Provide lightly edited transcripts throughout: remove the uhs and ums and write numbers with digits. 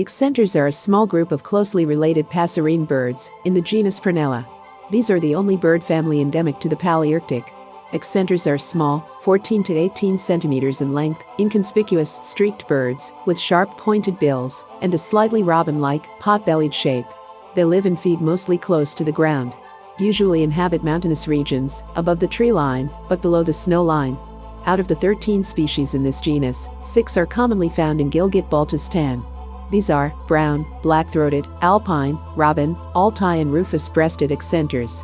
Accentors are a small group of closely related passerine birds in the genus Prunella. These are the only bird family endemic to the Palearctic. Accentors are small, 14 to 18 centimeters in length, inconspicuous streaked birds with sharp pointed bills and a slightly robin-like, pot-bellied shape. They live and feed mostly close to the ground. Usually inhabit mountainous regions, above the tree line, but below the snow line. Out of the 13 species in this genus, 6 are commonly found in Gilgit-Baltistan. These are brown, black-throated, Alpine, robin, Altai and Rufous-breasted Accentors.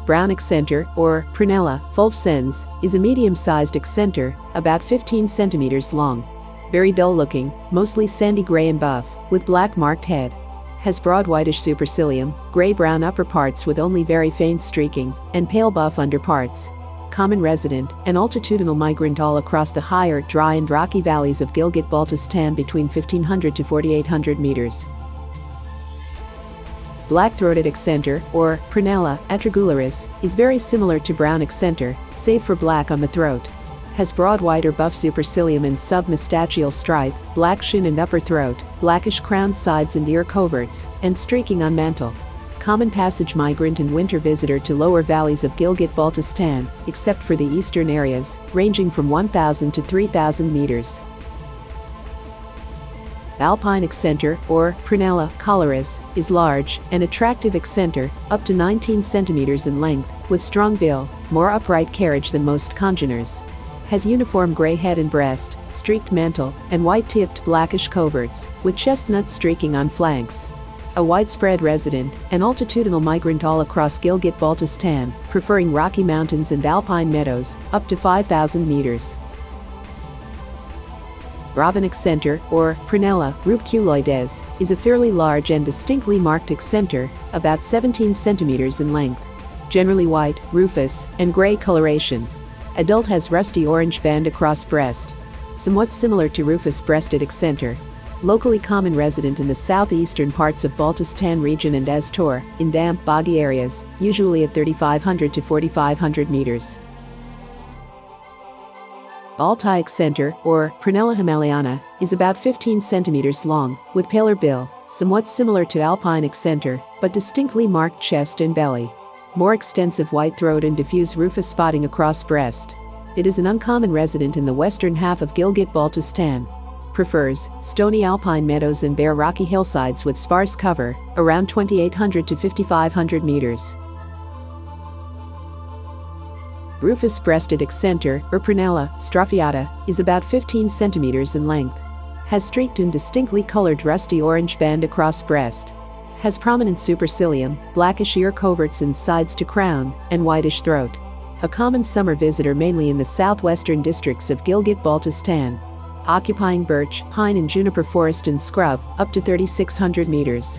Brown Accentor, or Prunella fulvescens, is a medium-sized Accentor, about 15 centimeters long. Very dull-looking, mostly sandy gray and buff, with black marked head. Has broad whitish supercilium, gray-brown upper parts with only very faint streaking, and pale buff underparts. Common resident and altitudinal migrant all across the higher, dry and rocky valleys of Gilgit-Baltistan between 1500 to 4800 meters. Black-throated Accentor, or Prunella atrigularis, is very similar to brown Accentor, save for black on the throat. Has broad white or buff supercilium and submustachial stripe, black shin and upper throat, blackish crown sides and ear coverts, and streaking on mantle. Common passage migrant and winter visitor to lower valleys of Gilgit-Baltistan, except for the eastern areas, ranging from 1,000 to 3,000 meters. Alpine Accentor, or Prunella collaris, is large and attractive Accentor, up to 19 centimeters in length, with strong bill, more upright carriage than most congeners. Has uniform gray head and breast, streaked mantle, and white-tipped blackish coverts, with chestnut streaking on flanks. A widespread resident and altitudinal migrant all across Gilgit-Baltistan, preferring rocky mountains and alpine meadows, up to 5,000 meters. Robin Accentor, or Prunella rubeculoides, is a fairly large and distinctly marked Accentor, about 17 centimeters in length. Generally white, rufous, and gray coloration. Adult has rusty orange band across breast. Somewhat similar to Rufous-breasted Accentor. Locally common resident in the southeastern parts of Baltistan region and Astor, in damp, boggy areas, usually at 3,500 to 4,500 meters. Altai Accentor, or Prunella himalayana, is about 15 centimeters long, with paler bill, somewhat similar to Alpine Accentor, but distinctly marked chest and belly. More extensive white throat and diffuse rufous spotting across breast. It is an uncommon resident in the western half of Gilgit-Baltistan. Prefers stony alpine meadows and bare rocky hillsides with sparse cover, around 2,800 to 5,500 meters. Rufous-breasted Accentor, or Prunella strophiata, is about 15 centimeters in length. Has streaked and distinctly colored rusty orange band across breast. Has prominent supercilium, blackish ear coverts and sides to crown, and whitish throat. A common summer visitor mainly in the southwestern districts of Gilgit-Baltistan. Occupying birch, pine and juniper forest and scrub, up to 3,600 meters.